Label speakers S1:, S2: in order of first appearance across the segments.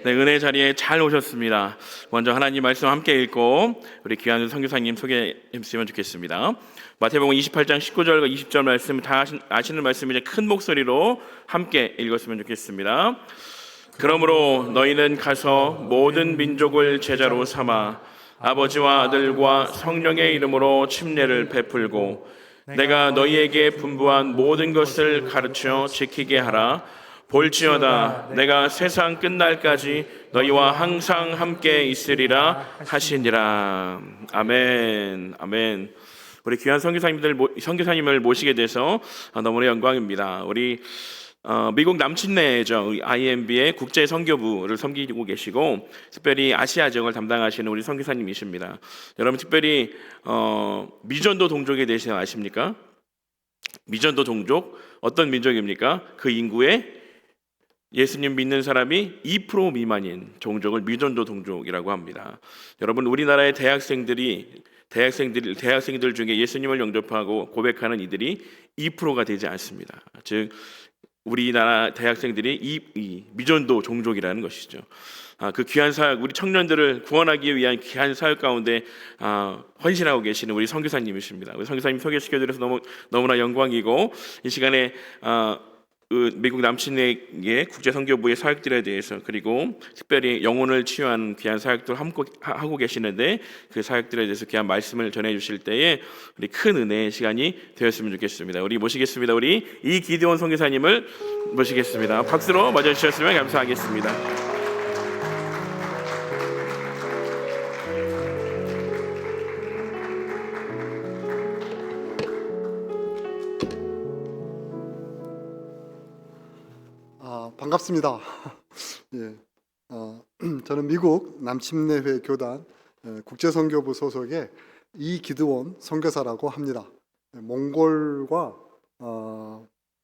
S1: 네, 은혜 자리에 잘 오셨습니다. 먼저 하나님 말씀 함께 읽고 우리 귀한 선교사님 소개했으면 좋겠습니다. 마태복음 28장 19절과 20절 말씀 다 아시는 말씀이제 큰 목소리로 함께 읽었으면 좋겠습니다. 그러므로 너희는 가서 모든 민족을 제자로 삼아 아버지와 아들과 성령의 이름으로 침례를 베풀고 내가 너희에게 분부한 모든 것을 가르쳐 지키게 하라. 볼지어다 내가 세상 끝날까지 너희와 항상 함께 있으리라 하시니라. 아멘. 아멘. 우리 귀한 선교사님을 모시게 돼서 너무나 영광입니다. 우리 미국 남침내죠. IMB의 국제 선교부를 섬기고 계시고 특별히 아시아 지역을 담당하시는 우리 선교사님이십니다. 여러분 특별히 미전도 동족에 대해서 아십니까? 미전도 동족 어떤 민족입니까? 그 인구의 예수님 믿는 사람이 2% 미만인 종족을 미전도 동족이라고 합니다. 여러분 우리나라의 대학생들 중에 예수님을 영접하고 고백하는 이들이 2%가 되지 않습니다. 즉 우리나라 대학생들이 이 미전도 종족이라는 것이죠. 그 귀한 사역, 우리 청년들을 구원하기 위한 귀한 사역 가운데 헌신하고 계시는 우리 선교사님이십니다. 우리 선교사님 소개시켜드려서 너무나 영광이고 이 시간에 미국 남침내의 국제선교부의 사역들에 대해서 그리고 특별히 영혼을 치유하는 귀한 사역들 하고 계시는데 그 사역들에 대해서 귀한 말씀을 전해주실 때에 우리 큰 은혜의 시간이 되었으면 좋겠습니다. 우리 모시겠습니다. 우리 이기드온 선교사님을 모시겠습니다. 박수로 맞아주셨으면 감사하겠습니다.
S2: 반갑습니다. 예, 저는 미국 남침내회 교단 국제선교부 소속의 이기드온 선교사라고 합니다. 몽골과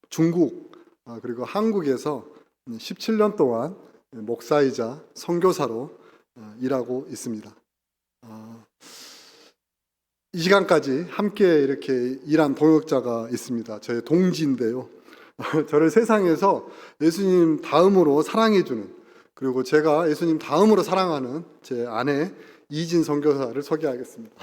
S2: 중국 그리고 한국에서 17년 동안 목사이자 선교사로 일하고 있습니다. 이 시간까지 함께 이렇게 일한 동역자가 있습니다. 저의 동지인데요. 저를 세상에서 예수님 다음으로 사랑해주는, 그리고 제가 예수님 다음으로 사랑하는 제 아내 이진 선교사를 소개하겠습니다.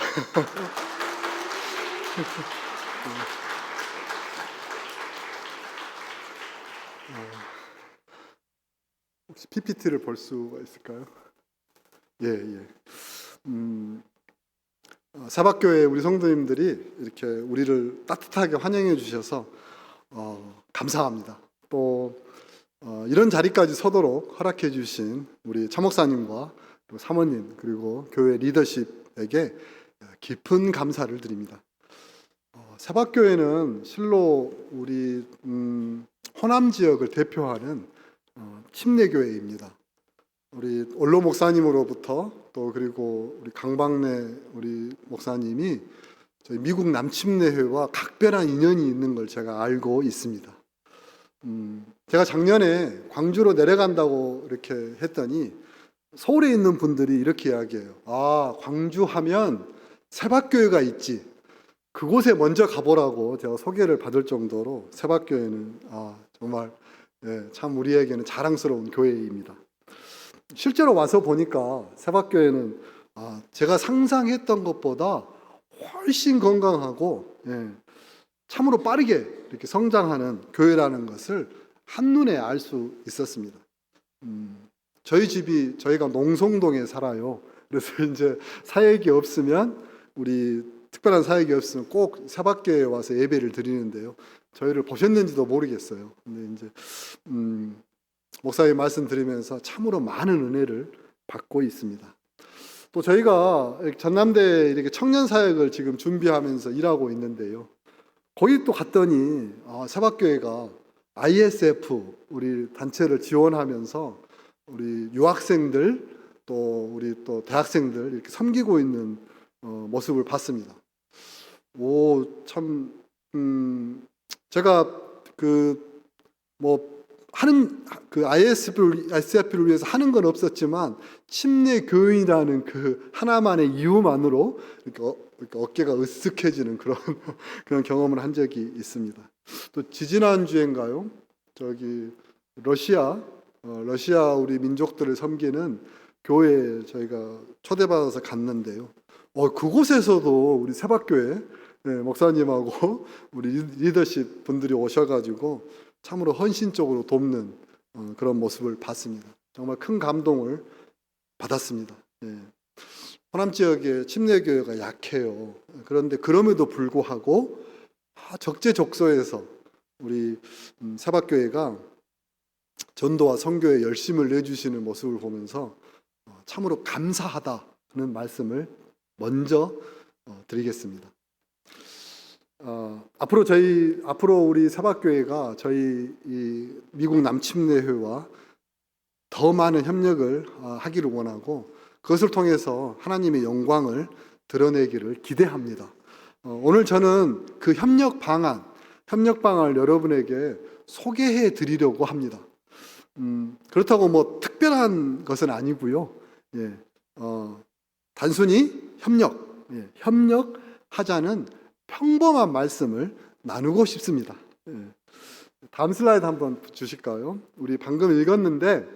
S2: 혹시 PPT를 볼 수가 있을까요? 예. 사박교회 우리 성도님들이 이렇게 우리를 따뜻하게 환영해 주셔서 감사합니다. 또 이런 자리까지 서도록 허락해 주신 우리 차목사님과 사모님 그리고 교회 리더십에게 깊은 감사를 드립니다. 사박교회는 실로 우리 호남 지역을 대표하는 침례교회입니다. 우리 올로 목사님으로부터 또 그리고 우리 강박래 우리 목사님이 저희 미국 남침내회와 각별한 인연이 있는 걸 제가 알고 있습니다. 제가 작년에 광주로 내려간다고 이렇게 했더니 서울에 있는 분들이 이렇게 이야기해요. 광주 하면 세박교회가 있지. 그곳에 먼저 가보라고 제가 소개를 받을 정도로 세박교회는 정말 참 우리에게는 자랑스러운 교회입니다. 실제로 와서 보니까 세박교회는 제가 상상했던 것보다 훨씬 건강하고 참으로 빠르게 이렇게 성장하는 교회라는 것을 한눈에 알 수 있었습니다. 저희가 농성동에 살아요. 그래서 이제 사역이 없으면 특별한 사역이 없으면 꼭 세박교회에 와서 예배를 드리는데요. 저희를 보셨는지도 모르겠어요. 근데 이제 목사님 말씀 드리면서 참으로 많은 은혜를 받고 있습니다. 또 저희가 전남대에 이렇게 청년 사역을 지금 준비하면서 일하고 있는데요. 거기 또 갔더니 세박교회가 ISF 우리 단체를 지원하면서 우리 유학생들 또 우리 또 대학생들 이렇게 섬기고 있는 모습을 봤습니다. 제가 ISF를 위해서 하는 건 없었지만 침례 교인이라는 그 하나만의 이유만으로 이렇게 어깨가 으쓱해지는 그런 경험을 한 적이 있습니다. 또 지지난 주인가요? 러시아 러시아 우리 민족들을 섬기는 교회에 저희가 초대받아서 갔는데요. 그곳에서도 우리 세박교회 목사님하고 우리 리더십 분들이 오셔가지고 참으로 헌신적으로 돕는 그런 모습을 봤습니다. 정말 큰 감동을 받았습니다. 호남 지역에 침례교회가 약해요. 그런데 그럼에도 불구하고 적재적소에서 우리 세박교회가 전도와 선교에 열심을 내주시는 모습을 보면서 참으로 감사하다는 말씀을 먼저 드리겠습니다. 앞으로 우리 세박교회가 저희 이 미국 남침례회와 더 많은 협력을 하기를 원하고 그것을 통해서 하나님의 영광을 드러내기를 기대합니다. 오늘 저는 그 협력 방안을 여러분에게 소개해 드리려고 합니다. 그렇다고 뭐 특별한 것은 아니고요. 단순히 협력하자는 평범한 말씀을 나누고 싶습니다. 다음 슬라이드 한번 주실까요? 우리 방금 읽었는데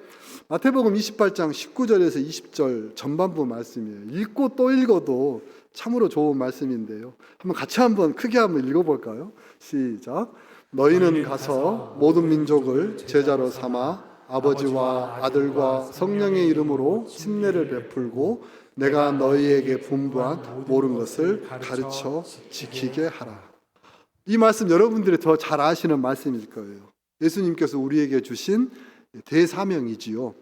S2: 마태복음 28장 19절에서 20절 전반부 말씀이에요. 읽고 또 읽어도 참으로 좋은 말씀인데요. 한번 크게 읽어볼까요? 시작. 너희는 가서 모든 민족을 제자로 삼아 아버지와 아들과 성령의 이름으로 침례를 베풀고 내가 너희에게 분부한 모든 것을 가르쳐 지키게 하라. 이 말씀 여러분들이 더 잘 아시는 말씀일 거예요. 예수님께서 우리에게 주신 대사명이지요.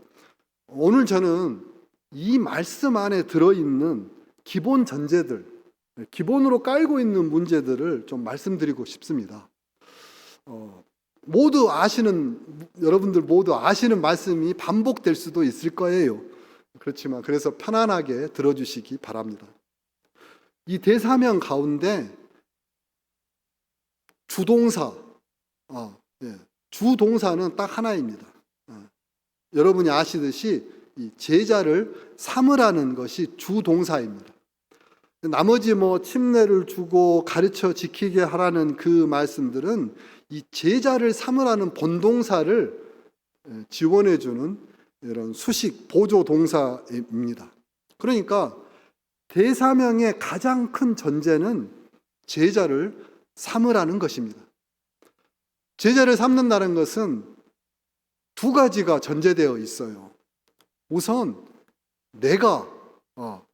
S2: 오늘 저는 이 말씀 안에 들어있는 기본 전제들, 기본으로 깔고 있는 문제들을 좀 말씀드리고 싶습니다. 여러분들 모두 아시는 말씀이 반복될 수도 있을 거예요. 그렇지만 그래서 편안하게 들어주시기 바랍니다. 이 대사명 가운데 주동사는 딱 하나입니다. 여러분이 아시듯이 이 제자를 삼으라는 것이 주동사입니다. 나머지 침례를 주고 가르쳐 지키게 하라는 그 말씀들은 이 제자를 삼으라는 본동사를 지원해 주는 이런 수식 보조 동사입니다. 그러니까 대사명의 가장 큰 전제는 제자를 삼으라는 것입니다. 제자를 삼는다는 것은 두 가지가 전제되어 있어요. 우선 내가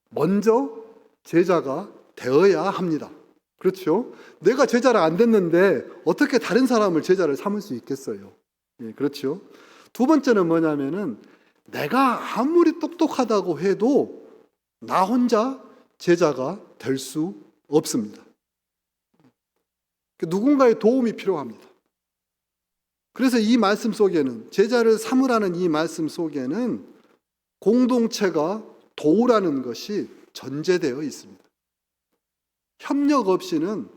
S2: 먼저 제자가 되어야 합니다. 그렇죠? 내가 제자를 안 됐는데 어떻게 다른 사람을 제자를 삼을 수 있겠어요? 그렇죠? 두 번째는 뭐냐면은 내가 아무리 똑똑하다고 해도 나 혼자 제자가 될 수 없습니다. 누군가의 도움이 필요합니다. 그래서 이 말씀 속에는 제자를 삼으라는 이 말씀 속에는 공동체가 도우라는 것이 전제되어 있습니다. 협력 없이는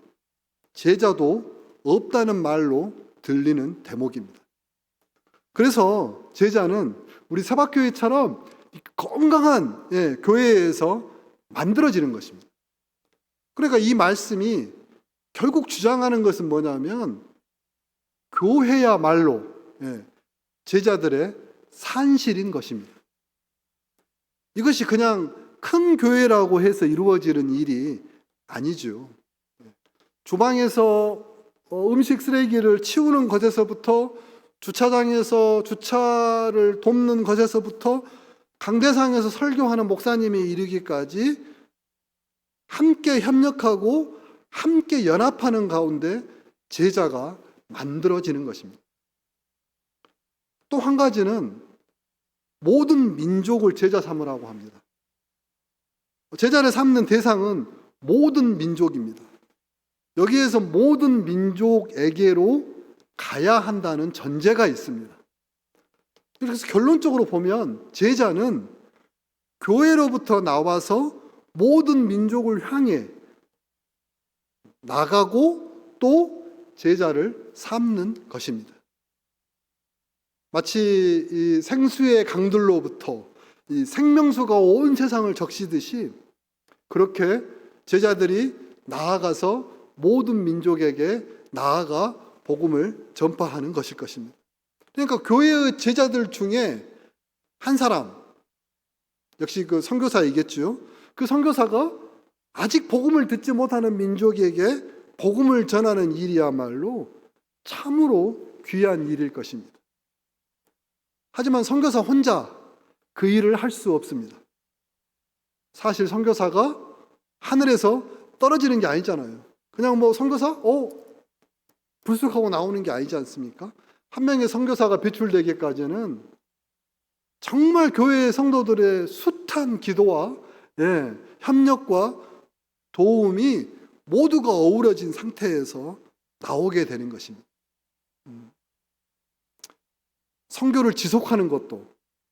S2: 제자도 없다는 말로 들리는 대목입니다. 그래서 제자는 우리 세박교회처럼 건강한 교회에서 만들어지는 것입니다. 그러니까 이 말씀이 결국 주장하는 것은 뭐냐면 교회야말로 제자들의 산실인 것입니다. 이것이 그냥 큰 교회라고 해서 이루어지는 일이 아니죠. 주방에서 음식 쓰레기를 치우는 것에서부터 주차장에서 주차를 돕는 것에서부터 강대상에서 설교하는 목사님이 이르기까지 함께 협력하고 함께 연합하는 가운데 제자가 만들어지는 것입니다. 또 한 가지는 모든 민족을 제자 삼으라고 합니다. 제자를 삼는 대상은 모든 민족입니다. 여기에서 모든 민족에게로 가야 한다는 전제가 있습니다. 그래서 결론적으로 보면 제자는 교회로부터 나와서 모든 민족을 향해 나가고 또 제자를 삼는 것입니다. 마치 이 생수의 강들로부터 이 생명수가 온 세상을 적시듯이 그렇게 제자들이 나아가서 모든 민족에게 나아가 복음을 전파하는 것일 것입니다. 그러니까 교회의 제자들 중에 한 사람, 역시 그 선교사이겠죠. 그 선교사가 아직 복음을 듣지 못하는 민족에게 복음을 전하는 일이야말로 참으로 귀한 일일 것입니다. 하지만 선교사 혼자 그 일을 할 수 없습니다. 사실 선교사가 하늘에서 떨어지는 게 아니잖아요. 그냥 뭐 선교사? 불쑥하고 나오는 게 아니지 않습니까? 한 명의 선교사가 배출되기까지는 정말 교회의 성도들의 숱한 기도와 협력과 도움이 모두가 어우러진 상태에서 나오게 되는 것입니다. 선교를 지속하는 것도,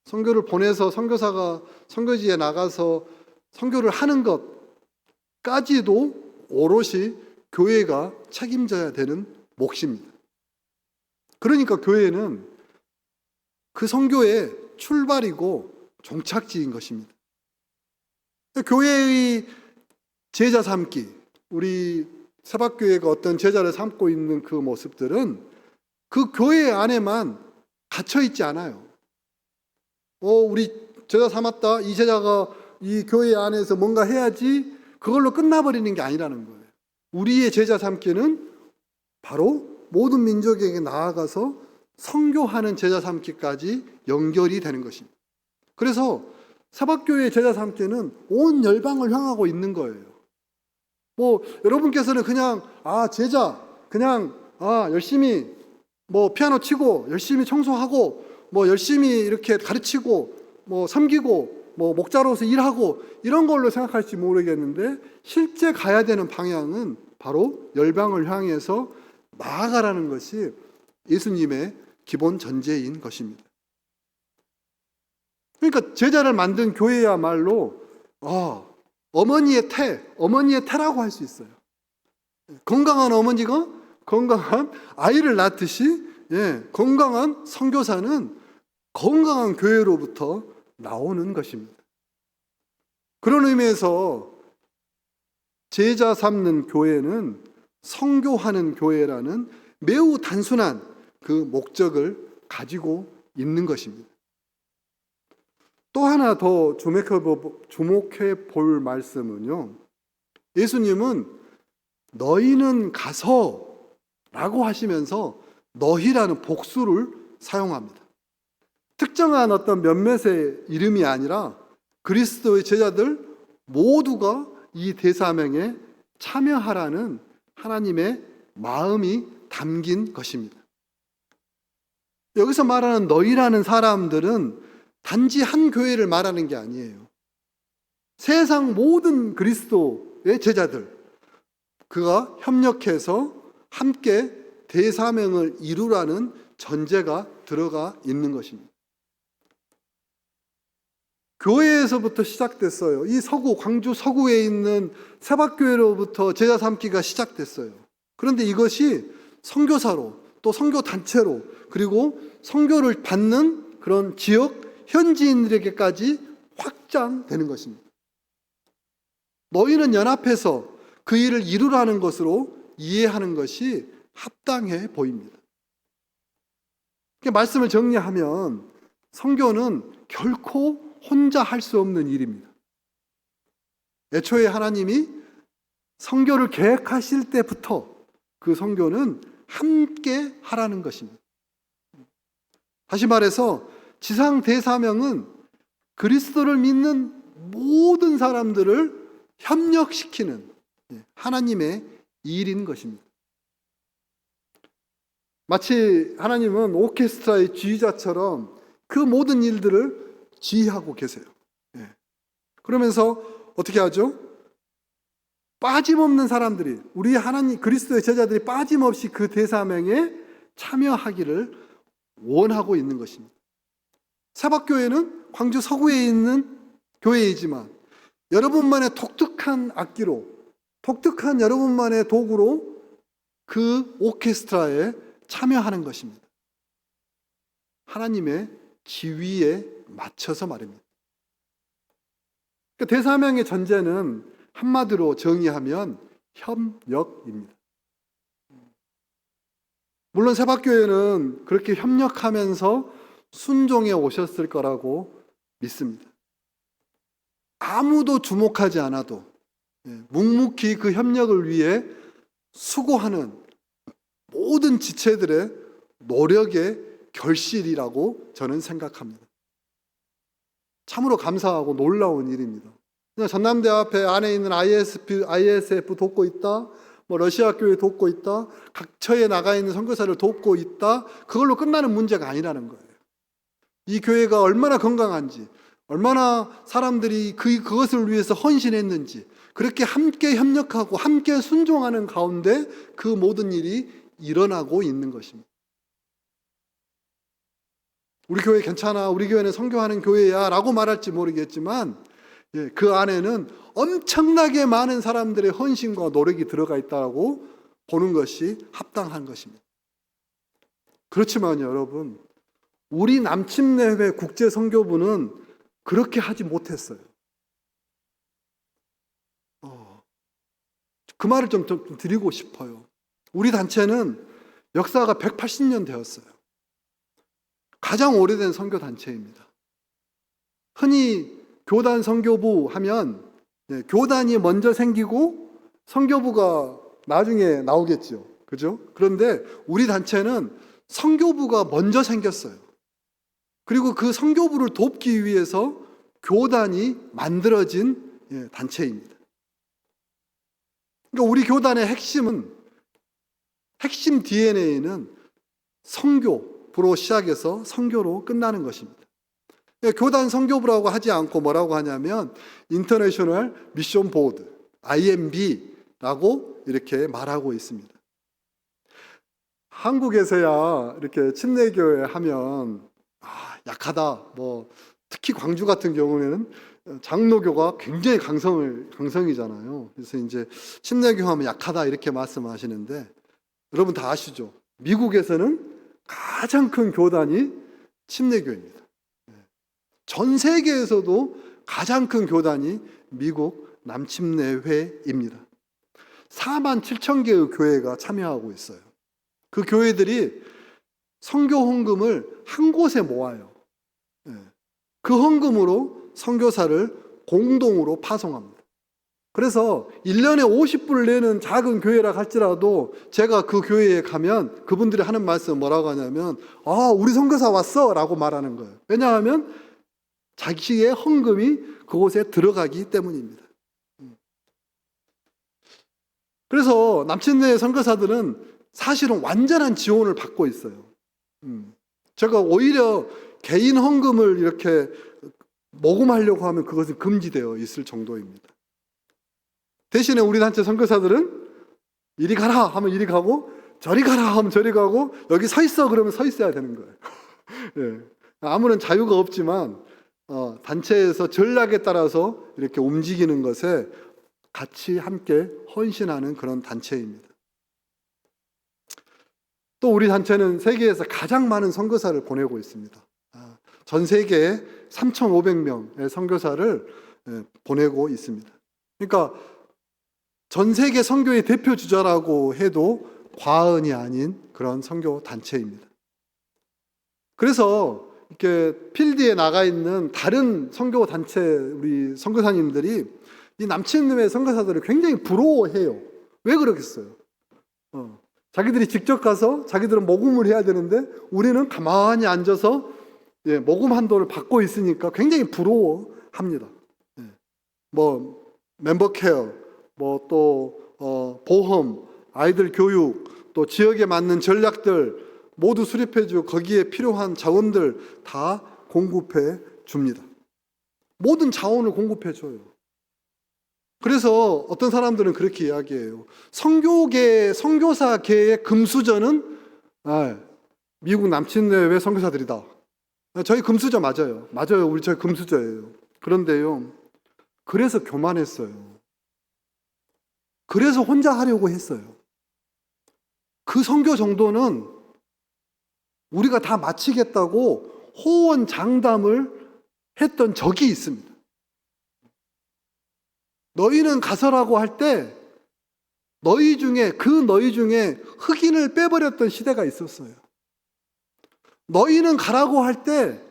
S2: 선교를 보내서 선교사가 선교지에 나가서 선교를 하는 것까지도 오롯이 교회가 책임져야 되는 몫입니다. 그러니까 교회는 그 선교의 출발이고 종착지인 것입니다. 교회의 제자 삼기, 우리 세박교회가 어떤 제자를 삼고 있는 그 모습들은 그 교회 안에만 갇혀 있지 않아요. 우리 제자 삼았다. 이 제자가 이 교회 안에서 뭔가 해야지 그걸로 끝나버리는 게 아니라는 거예요. 우리의 제자 삼기는 바로 모든 민족에게 나아가서 선교하는 제자 삼기까지 연결이 되는 것입니다. 그래서 사박교회의 제자 삼기는 온 열방을 향하고 있는 거예요. 여러분께서는 그냥 제자 그냥 열심히 피아노 치고 열심히 청소하고 열심히 이렇게 가르치고 섬기고 목자로서 일하고 이런 걸로 생각할지 모르겠는데 실제 가야 되는 방향은 바로 열방을 향해서 나아가라는 것이 예수님의 기본 전제인 것입니다. 그러니까 제자를 만든 교회야말로 어머니의 태라고 할 수 있어요. 건강한 어머니가 건강한 아이를 낳듯이 건강한 선교사는 건강한 교회로부터 나오는 것입니다. 그런 의미에서 제자 삼는 교회는 선교하는 교회라는 매우 단순한 그 목적을 가지고 있는 것입니다. 또 하나 더 주목해 볼 말씀은요. 예수님은 너희는 가서 라고 하시면서 너희라는 복수를 사용합니다. 특정한 어떤 몇몇의 이름이 아니라 그리스도의 제자들 모두가 이 대사명에 참여하라는 하나님의 마음이 담긴 것입니다. 여기서 말하는 너희라는 사람들은 단지 한 교회를 말하는 게 아니에요. 세상 모든 그리스도의 제자들, 그가 협력해서 함께 대사명을 이루라는 전제가 들어가 있는 것입니다. 교회에서부터 시작됐어요. 이 광주 서구에 있는 세박교회로부터 제자 삼기가 시작됐어요. 그런데 이것이 선교사로 또 선교단체로 그리고 선교를 받는 그런 지역 현지인들에게까지 확장되는 것입니다. 너희는 연합해서 그 일을 이루라는 것으로 이해하는 것이 합당해 보입니다. 말씀을 정리하면 선교는 결코 혼자 할 수 없는 일입니다. 애초에 하나님이 선교를 계획하실 때부터 그 선교는 함께 하라는 것입니다. 다시 말해서 지상 대사명은 그리스도를 믿는 모든 사람들을 협력시키는 하나님의 일인 것입니다. 마치 하나님은 오케스트라의 지휘자처럼 그 모든 일들을 지휘하고 계세요. 그러면서 어떻게 하죠? 빠짐없는 사람들이, 우리 하나님 그리스도의 제자들이 빠짐없이 그 대사명에 참여하기를 원하고 있는 것입니다. 사박교회는 광주 서구에 있는 교회이지만 여러분만의 독특한 악기로, 독특한 여러분만의 도구로 그 오케스트라에 참여하는 것입니다. 하나님의 지위에 맞춰서 말입니다. 그러니까 대사명의 전제는 한마디로 정의하면 협력입니다. 물론 세박교회는 그렇게 협력하면서 순종해 오셨을 거라고 믿습니다. 아무도 주목하지 않아도 묵묵히 그 협력을 위해 수고하는 모든 지체들의 노력의 결실이라고 저는 생각합니다. 참으로 감사하고 놀라운 일입니다. 그냥 전남대 앞에 안에 있는 ISF 돕고 있다, 뭐 러시아 교회 돕고 있다, 각 처에 나가 있는 선교사를 돕고 있다, 그걸로 끝나는 문제가 아니라는 거예요. 이 교회가 얼마나 건강한지, 얼마나 사람들이 그것을 위해서 헌신했는지, 그렇게 함께 협력하고 함께 순종하는 가운데 그 모든 일이 일어나고 있는 것입니다. 우리 교회 괜찮아, 우리 교회는 선교하는 교회야 라고 말할지 모르겠지만 그 안에는 엄청나게 많은 사람들의 헌신과 노력이 들어가 있다고 보는 것이 합당한 것입니다. 그렇지만 여러분, 우리 남침내회 국제선교부는 그렇게 하지 못했어요. 그 말을 좀 드리고 싶어요. 우리 단체는 역사가 180년 되었어요. 가장 오래된 선교단체입니다. 흔히 교단 선교부 하면 교단이 먼저 생기고 선교부가 나중에 나오겠죠. 그죠? 그런데 우리 단체는 선교부가 먼저 생겼어요. 그리고 그 선교부를 돕기 위해서 교단이 만들어진 단체입니다. 그러니까 우리 교단의 핵심 DNA는 선교부로 시작해서 선교로 끝나는 것입니다. 교단 선교부라고 하지 않고 뭐라고 하냐면 인터내셔널 미션 보드, IMB라고 이렇게 말하고 있습니다. 한국에서야 이렇게 침례교회 하면 약하다. 뭐 특히 광주 같은 경우에는 장로교가 굉장히 강성이잖아요. 그래서 이제 침례교 하면 약하다 이렇게 말씀하시는데 여러분 다 아시죠? 미국에서는 가장 큰 교단이 침례교입니다. 전 세계에서도 가장 큰 교단이 미국 남침례회입니다. 4만 7천 개의 교회가 참여하고 있어요. 그 교회들이 선교 헌금을 한 곳에 모아요. 그 헌금으로 선교사를 공동으로 파송합니다. 그래서 1년에 50불을 내는 작은 교회라 할지라도 제가 그 교회에 가면 그분들이 하는 말씀 뭐라고 하냐면 우리 선교사 왔어 라고 말하는 거예요. 왜냐하면 자기의 헌금이 그곳에 들어가기 때문입니다. 그래서 남침내 선교사들은 사실은 완전한 지원을 받고 있어요. 제가 오히려 개인 헌금을 이렇게 모금하려고 하면 그것은 금지되어 있을 정도입니다. 대신에 우리 단체 선교사들은 이리 가라 하면 이리 가고 저리 가라 하면 저리 가고 여기 서 있어 그러면 서 있어야 되는 거예요. 아무런 자유가 없지만 단체에서 전략에 따라서 이렇게 움직이는 것에 같이 함께 헌신하는 그런 단체입니다. 또 우리 단체는 세계에서 가장 많은 선교사를 보내고 있습니다. 전 세계에 3,500명의 선교사를 보내고 있습니다. 그러니까 전 세계 선교의 대표 주자라고 해도 과언이 아닌 그런 선교 단체입니다. 그래서 이렇게 필드에 나가 있는 다른 선교 단체 우리 선교사님들이 이 남침내 선교사들을 굉장히 부러워해요. 왜 그러겠어요? 자기들이 직접 가서 자기들은 모금을 해야 되는데 우리는 가만히 앉아서 모금 한도를 받고 있으니까 굉장히 부러워합니다. 뭐 멤버 케어, 뭐 또 보험, 아이들 교육, 또 지역에 맞는 전략들 모두 수립해주고 거기에 필요한 자원들 다 공급해 줍니다. 모든 자원을 공급해 줘요. 그래서 어떤 사람들은 그렇게 이야기해요. 선교사계의 금수저는 미국 남침내회 선교사들이다. 저희 금수저 맞아요. 맞아요. 저희 금수저예요. 그런데요, 그래서 교만했어요. 그래서 혼자 하려고 했어요. 그 선교 정도는 우리가 다 마치겠다고 호언장담을 했던 적이 있습니다. 너희는 가서라고 할 때 너희 중에 흑인을 빼버렸던 시대가 있었어요. 너희는 가라고 할 때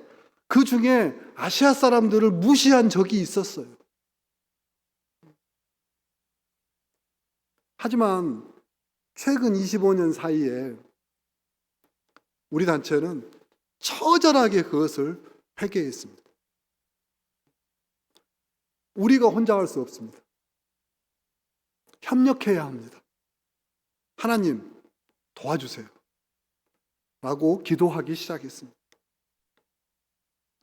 S2: 그 중에 아시아 사람들을 무시한 적이 있었어요. 하지만 최근 25년 사이에 우리 단체는 처절하게 그것을 회개했습니다. 우리가 혼자 할 수 없습니다. 협력해야 합니다. 하나님 도와주세요. 라고 기도하기 시작했습니다.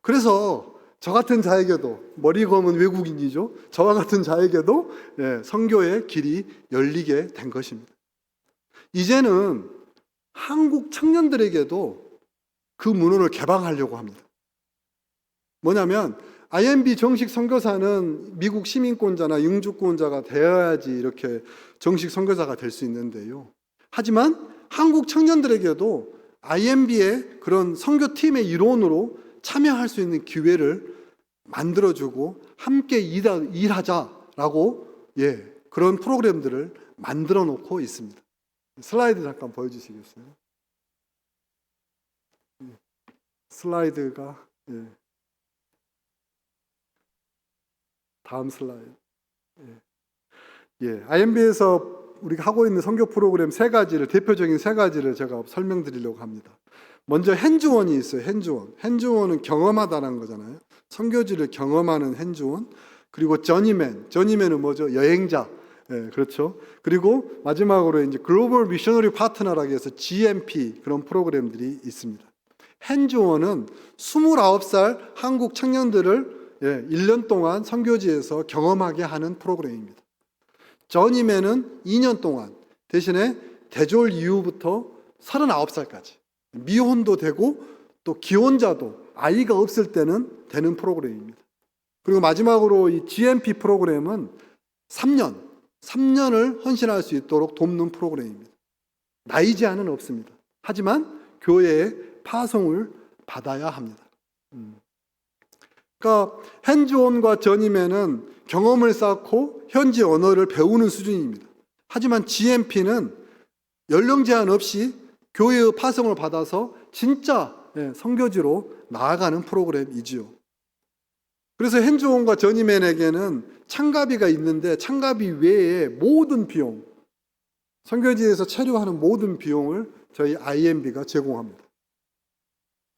S2: 그래서 저 같은 자에게도, 머리 검은 외국인이죠. 저와 같은 자에게도 선교의 길이 열리게 된 것입니다. 이제는 한국 청년들에게도 그 문호를 개방하려고 합니다. 뭐냐면 IMB 정식 선교사는 미국 시민권자나 영주권자가 되어야지 이렇게 정식 선교사가 될 수 있는데요. 하지만 한국 청년들에게도 IMB의 그런 선교팀의 일원으로 참여할 수 있는 기회를 만들어주고 함께 일하자라고 그런 프로그램들을 만들어 놓고 있습니다. 슬라이드 잠깐 보여주시겠어요? 슬라이드가 다음 슬라이드. IMB에서 우리가 하고 있는 선교 프로그램 대표적인 세 가지를 제가 설명드리려고 합니다. 먼저 핸즈원이 있어요. 핸즈원은 경험하다는 거잖아요. 선교지를 경험하는 핸즈원. 그리고 저니맨은 뭐죠? 여행자. 그렇죠. 그리고 마지막으로 이제 글로벌 미셔너리 파트너라고 해서 GMP 그런 프로그램들이 있습니다. 핸즈원은 29살 한국 청년들을 1년 동안 선교지에서 경험하게 하는 프로그램입니다. 저니맨은 2년 동안, 대신에 대졸 이후부터 39살까지 미혼도 되고 또 기혼자도 아이가 없을 때는 되는 프로그램입니다. 그리고 마지막으로 이 GMP 프로그램은 3년을 헌신할 수 있도록 돕는 프로그램입니다. 나이 제한은 없습니다. 하지만 교회에 파송을 받아야 합니다. 그러니까 핸즈온과 저니맨은 경험을 쌓고 현지 언어를 배우는 수준입니다. 하지만 GMP는 연령 제한 없이 교회의 파송을 받아서 진짜 선교지로 나아가는 프로그램이지요. 그래서 핸즈온과 저니맨에게는 참가비가 있는데 참가비 외에 모든 비용, 선교지에서 체류하는 모든 비용을 저희 IMB가 제공합니다.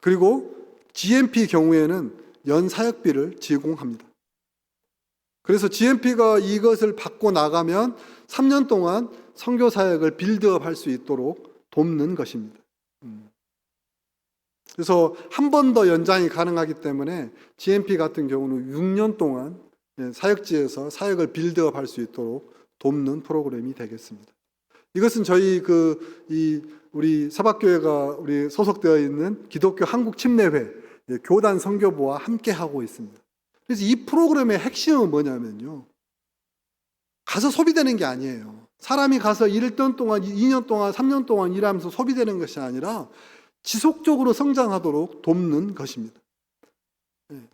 S2: 그리고 GMP 경우에는 연 사역비를 제공합니다. 그래서 GMP가 이것을 받고 나가면 3년 동안 선교 사역을 빌드업 할 수 있도록 돕는 것입니다. 그래서 한 번 더 연장이 가능하기 때문에 GMP 같은 경우는 6년 동안 사역지에서 사역을 빌드업 할 수 있도록 돕는 프로그램이 되겠습니다. 이것은 저희 우리 사박교회가 우리 소속되어 있는 기독교 한국 침례회 교단 선교부와 함께 하고 있습니다. 그래서 이 프로그램의 핵심은 뭐냐면요. 가서 소비되는 게 아니에요. 사람이 가서 1년 동안, 2년 동안, 3년 동안 일하면서 소비되는 것이 아니라 지속적으로 성장하도록 돕는 것입니다.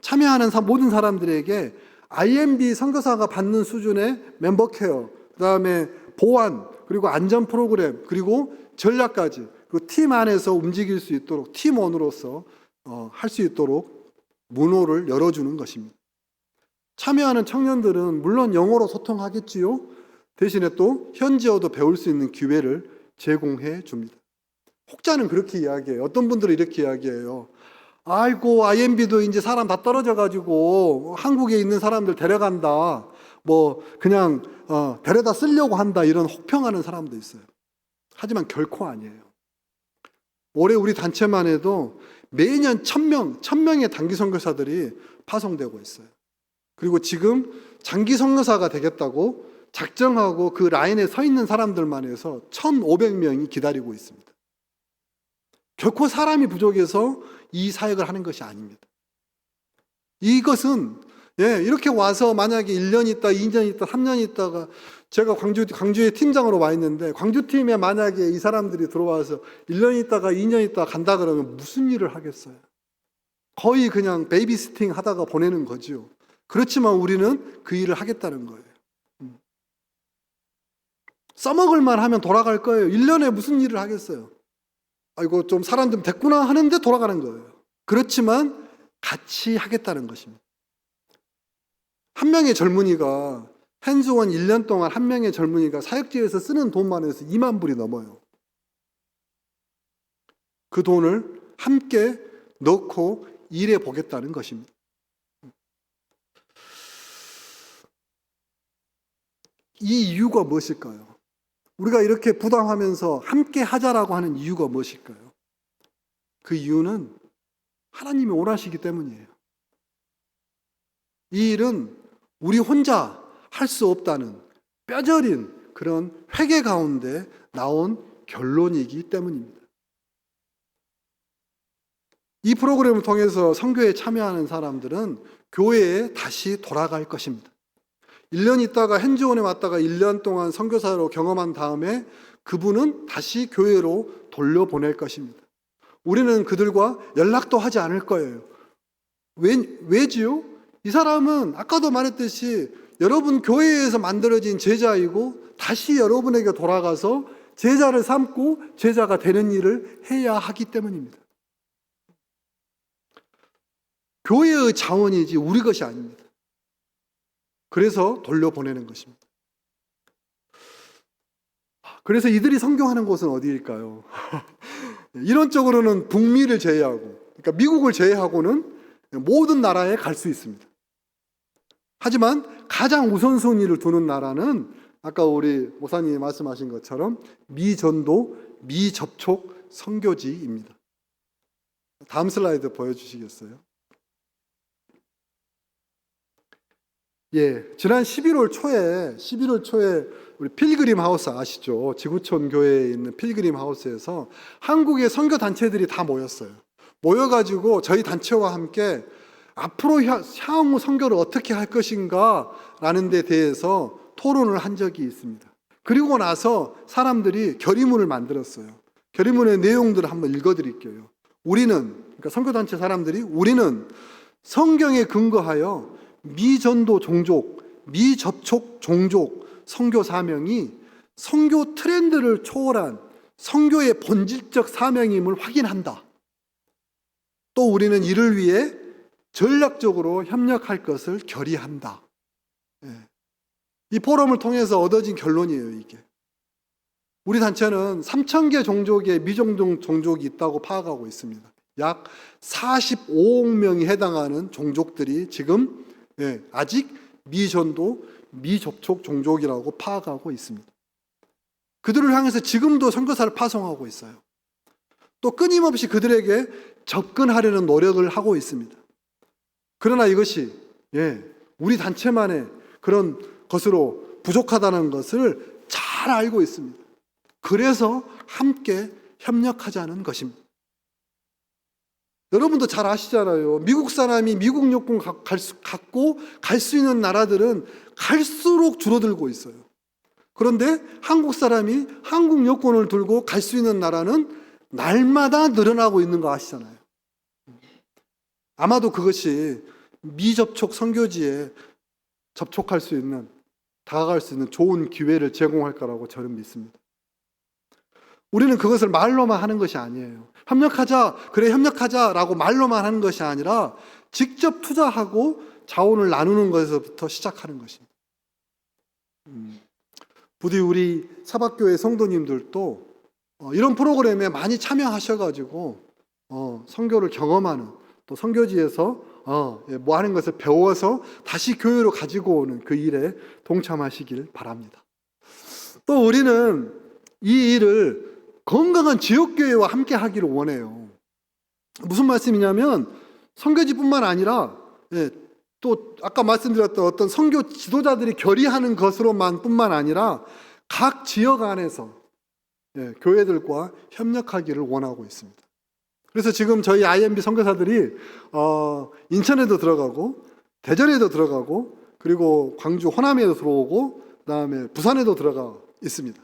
S2: 참여하는 모든 사람들에게 IMB 선교사가 받는 수준의 멤버 케어, 그 다음에 보안, 그리고 안전 프로그램, 그리고 전략까지 그 팀 안에서 움직일 수 있도록 팀원으로서 할 수 있도록 문호를 열어주는 것입니다. 참여하는 청년들은 물론 영어로 소통하겠지요. 대신에 또 현지어도 배울 수 있는 기회를 제공해 줍니다. 혹자는 그렇게 이야기해요. 어떤 분들은 이렇게 이야기해요. 아이고, IMB도 이제 사람 다 떨어져가지고 한국에 있는 사람들 데려간다. 뭐 그냥 데려다 쓰려고 한다. 이런 혹평하는 사람도 있어요. 하지만 결코 아니에요. 올해 우리 단체만 해도 매년 1000명의 단기 선교사들이 파송되고 있어요. 그리고 지금 장기 선교사가 되겠다고 작정하고 그 라인에 서 있는 사람들만 해서 1500명이 기다리고 있습니다. 결코 사람이 부족해서 이 사역을 하는 것이 아닙니다. 이것은 이렇게 와서 만약에 1년 있다, 2년 있다, 3년 있다가 제가 광주에 팀장으로 와 있는데 광주팀에 만약에 이 사람들이 들어와서 1년 있다가 2년 있다가 간다 그러면 무슨 일을 하겠어요? 거의 그냥 베이비시팅 하다가 보내는 거지요. 그렇지만 우리는 그 일을 하겠다는 거예요. 써먹을만 하면 돌아갈 거예요. 1년에 무슨 일을 하겠어요. 아이고 좀 사람 좀 됐구나 하는데 돌아가는 거예요. 그렇지만 같이 하겠다는 것입니다. 한 명의 젊은이가 핸즈온 1년 동안 한 명의 젊은이가 사역지에서 쓰는 돈만 해서 2만 불이 넘어요. 그 돈을 함께 넣고 일해 보겠다는 것입니다. 이 이유가 무엇일까요? 우리가 이렇게 부담하면서 함께 하자라고 하는 이유가 무엇일까요? 그 이유는 하나님이 원하시기 때문이에요. 이 일은 우리 혼자 할 수 없다는 뼈저린 그런 회개 가운데 나온 결론이기 때문입니다. 이 프로그램을 통해서 선교에 참여하는 사람들은 교회에 다시 돌아갈 것입니다. 1년 있다가 핸즈온에 왔다가 1년 동안 선교사로 경험한 다음에 그분은 다시 교회로 돌려보낼 것입니다. 우리는 그들과 연락도 하지 않을 거예요. 왜지요? 이 사람은 아까도 말했듯이 여러분 교회에서 만들어진 제자이고 다시 여러분에게 돌아가서 제자를 삼고 제자가 되는 일을 해야 하기 때문입니다. 교회의 자원이지 우리 것이 아닙니다. 그래서 돌려보내는 것입니다. 그래서 이들이 선교하는 곳은 어디일까요? 이론적으로는 북미를 제외하고, 그러니까 미국을 제외하고는 모든 나라에 갈 수 있습니다. 하지만 가장 우선순위를 두는 나라는 아까 우리 목사님이 말씀하신 것처럼 미전도, 미접촉 선교지입니다. 다음 슬라이드 보여주시겠어요? 예, 지난 11월 초에 우리 필그림 하우스 아시죠? 지구촌 교회에 있는 필그림 하우스에서 한국의 선교 단체들이 다 모였어요. 모여가지고 저희 단체와 함께 앞으로 향후 선교를 어떻게 할 것인가 라는 데 대해서 토론을 한 적이 있습니다. 그리고 나서 사람들이 결의문을 만들었어요. 결의문의 내용들을 한번 읽어드릴게요. 그러니까 선교단체 사람들이 우리는 성경에 근거하여 미전도 종족, 미접촉 종족 선교 사명이 선교 트렌드를 초월한 선교의 본질적 사명임을 확인한다. 또 우리는 이를 위해 전략적으로 협력할 것을 결의한다. 이 포럼을 통해서 얻어진 결론이에요, 이게. 우리 단체는 3,000개 종족의 미종종 종족이 있다고 파악하고 있습니다. 약 45억 명이 해당하는 종족들이 지금 아직 미전도, 미접촉 종족이라고 파악하고 있습니다. 그들을 향해서 지금도 선교사를 파송하고 있어요. 또 끊임없이 그들에게 접근하려는 노력을 하고 있습니다. 그러나 이것이 우리 단체만의 그런 것으로 부족하다는 것을 잘 알고 있습니다. 그래서 함께 협력하자는 것입니다. 여러분도 잘 아시잖아요. 미국 사람이 미국 여권 갖고 갈 수 있는 나라들은 갈수록 줄어들고 있어요. 그런데 한국 사람이 한국 여권을 들고 갈 수 있는 나라는 날마다 늘어나고 있는 거 아시잖아요. 아마도 그것이 미접촉 선교지에 접촉할 수 있는, 다가갈 수 있는 좋은 기회를 제공할 거라고 저는 믿습니다. 우리는 그것을 말로만 하는 것이 아니에요. 협력하자라고 말로만 하는 것이 아니라 직접 투자하고 자원을 나누는 것에서부터 시작하는 것입니다. 부디 우리 사박교회 성도님들도 이런 프로그램에 많이 참여하셔가지고 선교를 경험하는, 또 선교지에서 뭐 하는 것을 배워서 다시 교회로 가지고 오는 그 일에 동참하시길 바랍니다. 또 우리는 이 일을 건강한 지역교회와 함께 하기를 원해요. 무슨 말씀이냐면 선교지뿐만 아니라 또 아까 말씀드렸던 어떤 선교 지도자들이 결의하는 것으로만 뿐만 아니라 각 지역 안에서 교회들과 협력하기를 원하고 있습니다. 그래서 지금 저희 IMB 선교사들이 인천에도 들어가고 대전에도 들어가고 그리고 광주 호남에도 들어오고 그다음에 부산에도 들어가 있습니다.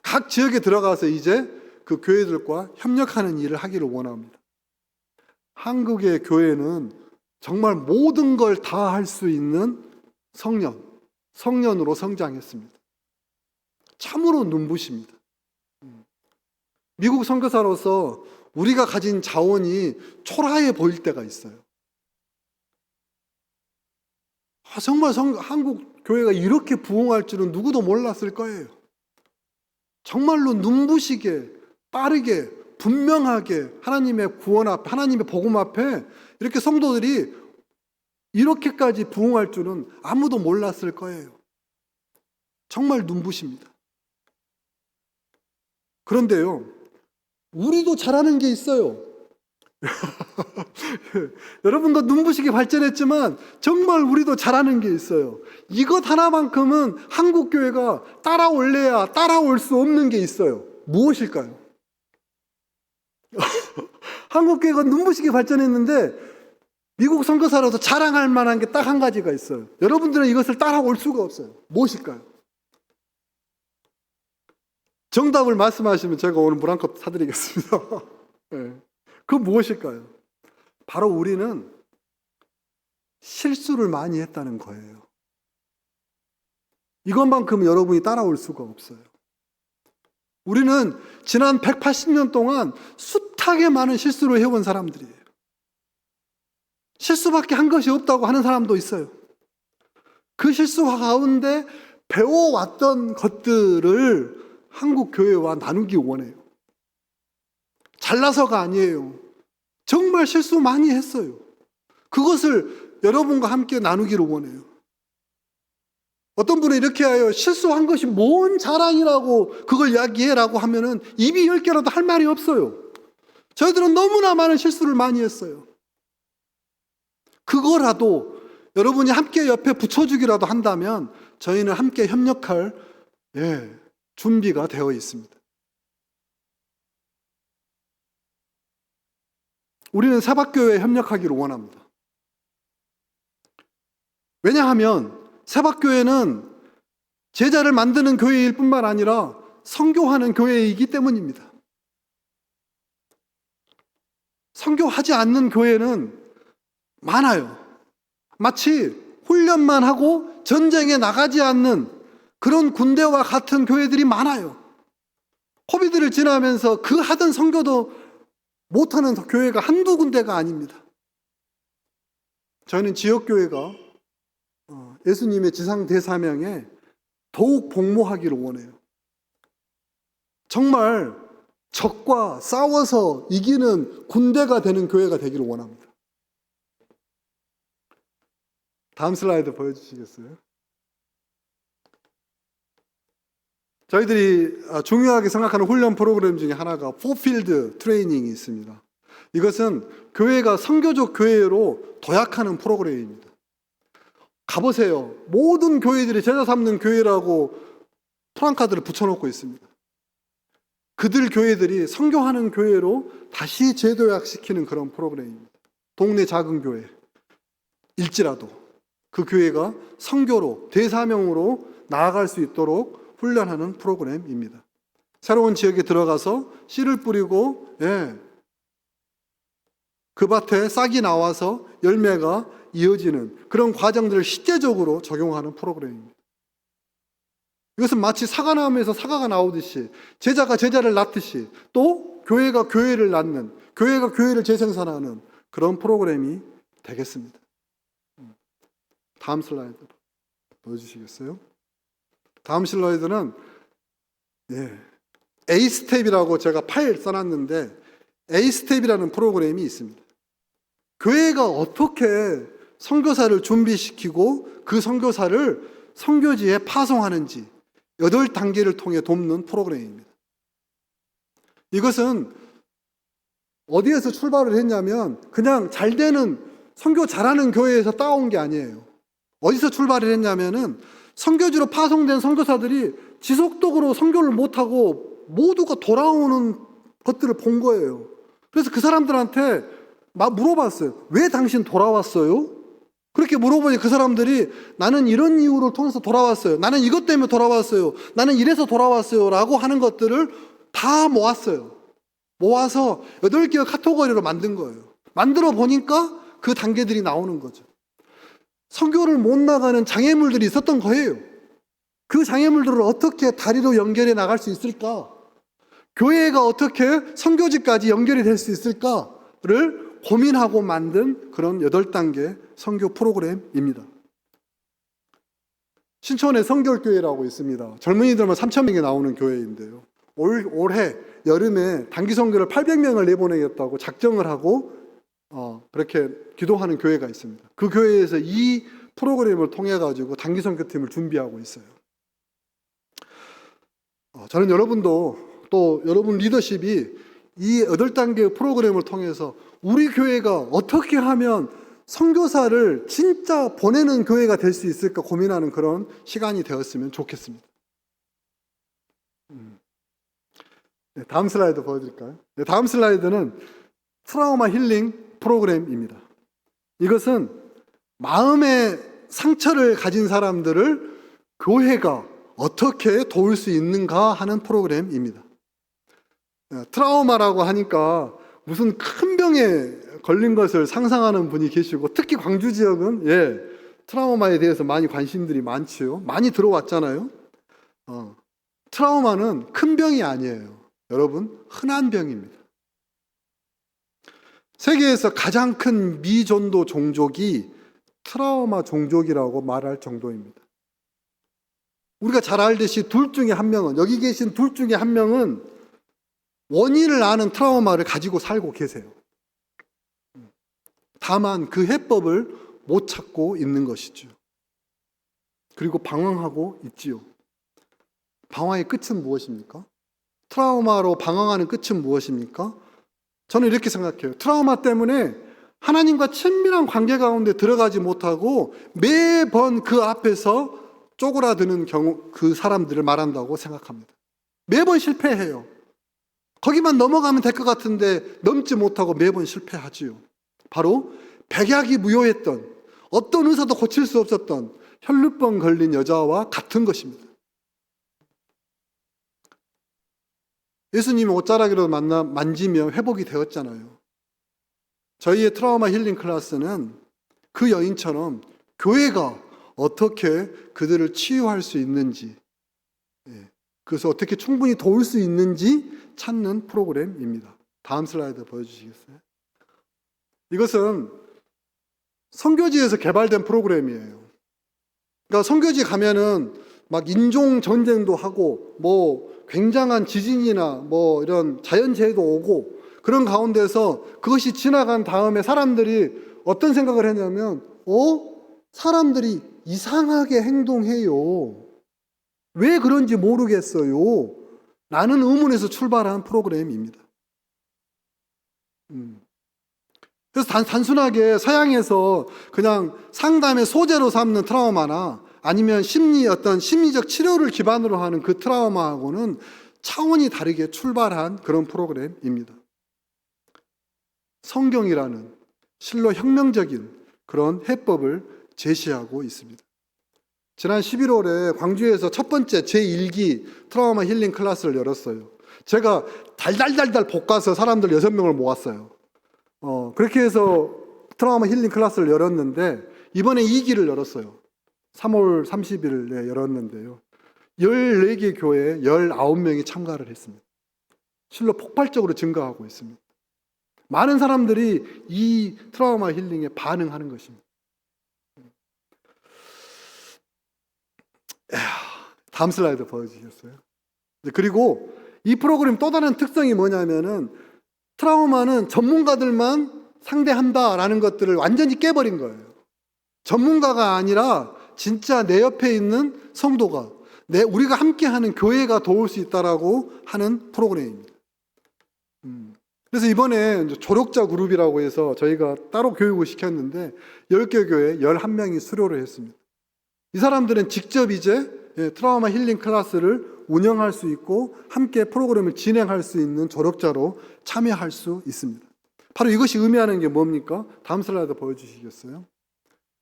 S2: 각 지역에 들어가서 이제 그 교회들과 협력하는 일을 하기를 원합니다. 한국의 교회는 정말 모든 걸 다 할 수 있는 성년으로 성장했습니다. 참으로 눈부십니다. 미국 선교사로서 우리가 가진 자원이 초라해 보일 때가 있어요. 정말 한국 교회가 이렇게 부흥할 줄은 누구도 몰랐을 거예요. 정말로 눈부시게, 빠르게, 분명하게 하나님의 구원 앞에, 하나님의 복음 앞에 이렇게 성도들이 이렇게까지 부흥할 줄은 아무도 몰랐을 거예요. 정말 눈부십니다. 그런데요, 우리도 잘하는 게 있어요. 여러분도 눈부시게 발전했지만 정말 우리도 잘하는 게 있어요. 이것 하나만큼은 한국교회가 따라올래야 따라올 수 없는 게 있어요. 무엇일까요? 한국교회가 눈부시게 발전했는데 미국 선교사로서 자랑할 만한 게 딱 한 가지가 있어요. 여러분들은 이것을 따라올 수가 없어요. 무엇일까요? 정답을 말씀하시면 제가 오늘 물 한 컵 사드리겠습니다. 네. 그건 무엇일까요? 바로 우리는 실수를 많이 했다는 거예요. 이것만큼 여러분이 따라올 수가 없어요. 우리는 지난 180년 동안 숱하게 많은 실수를 해온 사람들이에요. 실수밖에 한 것이 없다고 하는 사람도 있어요. 그 실수 가운데 배워왔던 것들을 한국 교회와 나누기 원해요. 잘나서가 아니에요. 정말 실수 많이 했어요. 그것을 여러분과 함께 나누기를 원해요. 어떤 분은 이렇게 해요. 실수한 것이 뭔 자랑이라고 그걸 이야기해라고 하면은 입이 10개라도 할 말이 없어요. 저희들은 너무나 많은 실수를 많이 했어요. 그거라도 여러분이 함께 옆에 붙여주기라도 한다면 저희는 함께 협력할 준비가 되어 있습니다. 우리는 세박교회에 협력하기를 원합니다. 왜냐하면 세박교회는 제자를 만드는 교회일 뿐만 아니라 선교하는 교회이기 때문입니다. 선교하지 않는 교회는 많아요. 마치 훈련만 하고 전쟁에 나가지 않는 그런 군대와 같은 교회들이 많아요. 코비드를 지나면서 그 하던 선교도 못하는 교회가 한두 군데가 아닙니다. 저희는 지역교회가 예수님의 지상 대사명에 더욱 복무하기를 원해요. 정말 적과 싸워서 이기는 군대가 되는 교회가 되기를 원합니다. 다음 슬라이드 보여주시겠어요? 저희들이 중요하게 생각하는 훈련 프로그램 중에 하나가 포필드 트레이닝이 있습니다. 이것은 교회가 선교적 교회로 도약하는 프로그램입니다. 가보세요. 모든 교회들이 제자 삼는 교회라고 프랑카드를 붙여놓고 있습니다. 그들 교회들이 선교하는 교회로 다시 재도약시키는 그런 프로그램입니다. 동네 작은 교회 일지라도 그 교회가 선교로 대사명으로 나아갈 수 있도록 훈련하는 프로그램입니다. 새로운 지역에 들어가서 씨를 뿌리고 그 밭에 싹이 나와서 열매가 이어지는 그런 과정들을 실제적으로 적용하는 프로그램입니다. 이것은 마치 사과나무에서 사과가 나오듯이 제자가 제자를 낳듯이 또 교회가 교회를 낳는, 교회가 교회를 재생산하는 그런 프로그램이 되겠습니다. 다음 슬라이드 보여주시겠어요? 다음 슬라이드는 A스텝이라고 제가 파일 써놨는데 A스텝이라는 프로그램이 있습니다. 교회가 어떻게 선교사를 준비시키고 그 선교사를 선교지에 파송하는지 8단계를 통해 돕는 프로그램입니다. 이것은 어디에서 출발을 했냐면 그냥 잘 되는 선교 잘하는 교회에서 따온 게 아니에요. 어디서 출발을 했냐면은 선교지로 파송된 선교사들이 지속적으로 선교를 못하고 모두가 돌아오는 것들을 본 거예요. 그래서 그 사람들한테 막 물어봤어요. 왜 당신 돌아왔어요? 그렇게 물어보니 그 사람들이 나는 이런 이유를 통해서 돌아왔어요. 나는 이것 때문에 돌아왔어요. 나는 이래서 돌아왔어요. 라고 하는 것들을 다 모았어요. 모아서 8개의 카테고리로 만든 거예요. 만들어 보니까 그 단계들이 나오는 거죠. 선교를 못 나가는 장애물들이 있었던 거예요. 그 장애물들을 어떻게 다리로 연결해 나갈 수 있을까? 교회가 어떻게 선교지까지 연결이 될 수 있을까를 고민하고 만든 그런 8단계 선교 프로그램입니다. 신촌에 성결교회라고 있습니다. 젊은이들만 3,000명이 나오는 교회인데요. 올해 여름에 단기 선교를 800명을 내보내겠다고 작정을 하고 그렇게 기도하는 교회가 있습니다. 그 교회에서 이 프로그램을 통해 가지고 단기 선교팀을 준비하고 있어요. 저는 여러분도 또 여러분 리더십이 이 8단계 프로그램을 통해서 우리 교회가 어떻게 하면 선교사를 진짜 보내는 교회가 될 수 있을까 고민하는 그런 시간이 되었으면 좋겠습니다. 네, 다음 슬라이드 보여드릴까요? 네, 다음 슬라이드는 트라우마 힐링 프로그램입니다. 이것은 마음의 상처를 가진 사람들을 교회가 어떻게 도울 수 있는가 하는 프로그램입니다. 트라우마라고 하니까 무슨 큰 병에 걸린 것을 상상하는 분이 계시고, 특히 광주 지역은 트라우마에 대해서 많이 관심들이 많지요. 많이 들어왔잖아요. 트라우마는 큰 병이 아니에요. 여러분, 흔한 병입니다. 세계에서 가장 큰 미전도 종족이 트라우마 종족이라고 말할 정도입니다. 우리가 잘 알듯이 둘 중에 한 명은, 여기 계신 둘 중에 한 명은 원인을 아는 트라우마를 가지고 살고 계세요. 다만 그 해법을 못 찾고 있는 것이죠. 그리고 방황하고 있지요. 방황의 끝은 무엇입니까? 트라우마로 방황하는 끝은 무엇입니까? 저는 이렇게 생각해요. 트라우마 때문에 하나님과 친밀한 관계 가운데 들어가지 못하고 매번 그 앞에서 쪼그라드는 경우, 그 사람들을 말한다고 생각합니다. 매번 실패해요. 거기만 넘어가면 될 것 같은데 넘지 못하고 매번 실패하지요. 바로 백약이 무효했던, 어떤 의사도 고칠 수 없었던 혈루병 걸린 여자와 같은 것입니다. 예수님이 옷자락으로 만지며 회복이 되었잖아요. 저희의 트라우마 힐링 클래스는 그 여인처럼 교회가 어떻게 그들을 치유할 수 있는지, 그래서 어떻게 충분히 도울 수 있는지 찾는 프로그램입니다. 다음 슬라이드 보여주시겠어요? 이것은 선교지에서 개발된 프로그램이에요. 그러니까 선교지 가면은 막 인종 전쟁도 하고 뭐 굉장한 지진이나 뭐 이런 자연재해도 오고 그런 가운데서 그것이 지나간 다음에 사람들이 어떤 생각을 했냐면 사람들이 이상하게 행동해요. 왜 그런지 모르겠어요. 라는 의문에서 출발한 프로그램입니다. 그래서 단순하게 서양에서 그냥 상담의 소재로 삼는 트라우마나 아니면 어떤 심리적 치료를 기반으로 하는 그 트라우마하고는 차원이 다르게 출발한 그런 프로그램입니다. 성경이라는 실로 혁명적인 그런 해법을 제시하고 있습니다. 지난 11월에 광주에서 첫 번째 제1기 트라우마 힐링 클래스를 열었어요. 제가 달달달달 볶아서 사람들 6명을 모았어요. 그렇게 해서 트라우마 힐링 클래스를 열었는데 이번에 2기를 열었어요. 3월 30일에 열었는데요. 14개 교회에 19명이 참가를 했습니다. 실로 폭발적으로 증가하고 있습니다. 많은 사람들이 이 트라우마 힐링에 반응하는 것입니다. 다음 슬라이드 보여주시겠어요? 그리고 이 프로그램 또 다른 특성이 뭐냐면은 트라우마는 전문가들만 상대한다라는 것들을 완전히 깨버린 거예요. 전문가가 아니라 진짜 내 옆에 있는 성도가, 우리가 함께하는 교회가 도울 수 있다라고 하는 프로그램입니다. 그래서 이번에 조력자 그룹이라고 해서 저희가 따로 교육을 시켰는데 10개 교회 11명이 수료를 했습니다. 이 사람들은 직접 이제 트라우마 힐링 클래스를 운영할 수 있고 함께 프로그램을 진행할 수 있는 조력자로 참여할 수 있습니다. 바로 이것이 의미하는 게 뭡니까? 다음 슬라이드 보여주시겠어요?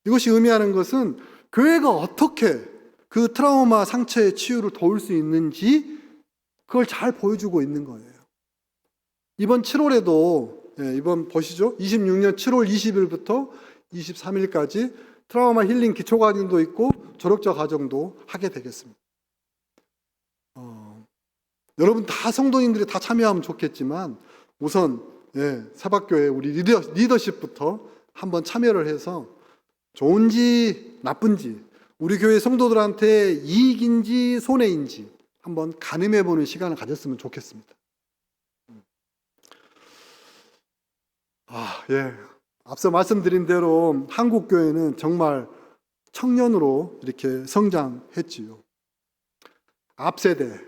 S2: 이것이 의미하는 것은 교회가 어떻게 그 트라우마 상처의 치유를 도울 수 있는지 그걸 잘 보여주고 있는 거예요. 이번 7월에도 이번 보시죠. 26년 7월 20일부터 23일까지 트라우마 힐링 기초과정도 있고 조력자 과정도 하게 되겠습니다. 여러분 다 성도님들이 다 참여하면 좋겠지만 우선 사박교회 우리 리더십부터 한번 참여를 해서 좋은지 나쁜지 우리 교회 성도들한테 이익인지 손해인지 한번 가늠해보는 시간을 가졌으면 좋겠습니다. 앞서 말씀드린 대로 한국 교회는 정말 청년으로 이렇게 성장했지요. 앞세대,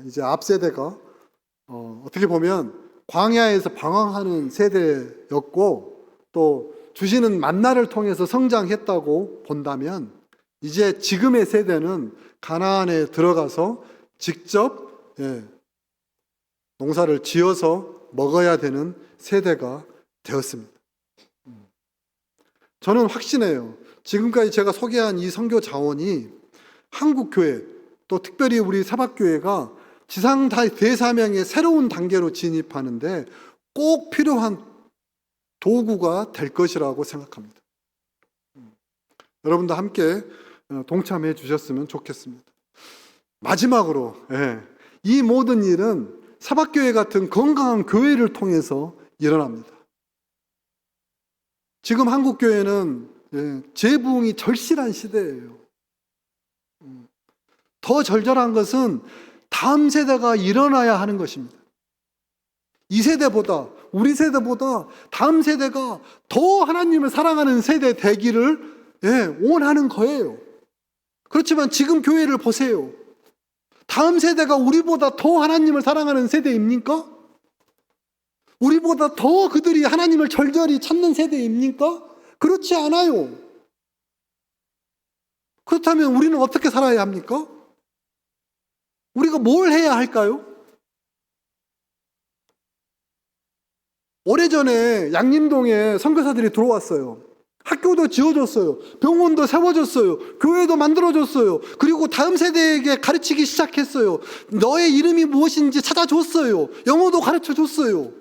S2: 이제 앞세대가 어떻게 보면 광야에서 방황하는 세대였고 또 주시는 만나를 통해서 성장했다고 본다면 이제 지금의 세대는 가나안에 들어가서 직접 농사를 지어서 먹어야 되는 세대가 되었습니다. 저는 확신해요. 지금까지 제가 소개한 이 선교 자원이 한국교회 또 특별히 우리 사박교회가 지상 대사명의 새로운 단계로 진입하는데 꼭 필요한 도구가 될 것이라고 생각합니다. 여러분도 함께 동참해 주셨으면 좋겠습니다. 마지막으로 이 모든 일은 사박교회 같은 건강한 교회를 통해서 일어납니다. 지금 한국교회는 재부흥이 절실한 시대예요. 더 절절한 것은 다음 세대가 일어나야 하는 것입니다. 이 세대보다 우리 세대보다 다음 세대가 더 하나님을 사랑하는 세대 되기를 원하는 거예요. 그렇지만 지금 교회를 보세요. 다음 세대가 우리보다 더 하나님을 사랑하는 세대입니까? 우리보다 더 그들이 하나님을 절절히 찾는 세대입니까? 그렇지 않아요. 그렇다면 우리는 어떻게 살아야 합니까? 우리가 뭘 해야 할까요? 오래전에 양림동에 선교사들이 들어왔어요. 학교도 지어줬어요. 병원도 세워줬어요. 교회도 만들어줬어요. 그리고 다음 세대에게 가르치기 시작했어요. 너의 이름이 무엇인지 찾아줬어요. 영어도 가르쳐줬어요.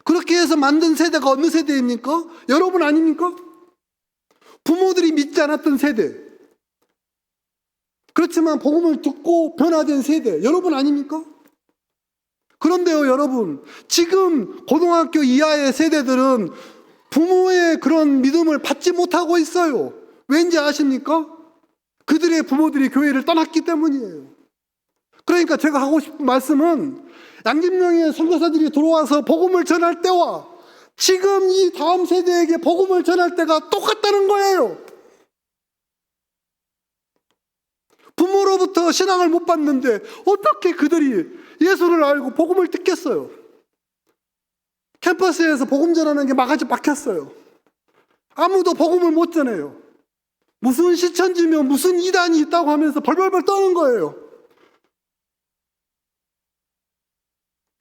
S2: 그렇게 해서 만든 세대가 어느 세대입니까? 여러분 아닙니까? 부모들이 믿지 않았던 세대. 그렇지만 복음을 듣고 변화된 세대. 여러분 아닙니까? 그런데요, 여러분. 지금 고등학교 이하의 세대들은 부모의 그런 믿음을 받지 못하고 있어요. 왠지 아십니까? 그들의 부모들이 교회를 떠났기 때문이에요. 그러니까 제가 하고 싶은 말씀은 양심령의 선교사들이 들어와서 복음을 전할 때와 지금 이 다음 세대에게 복음을 전할 때가 똑같다는 거예요. 부모로부터 신앙을 못 받는데 어떻게 그들이 예수를 알고 복음을 듣겠어요? 캠퍼스에서 복음 전하는 게 막혔어요. 아무도 복음을 못 전해요. 무슨 시천지며 무슨 이단이 있다고 하면서 벌벌벌 떠는 거예요.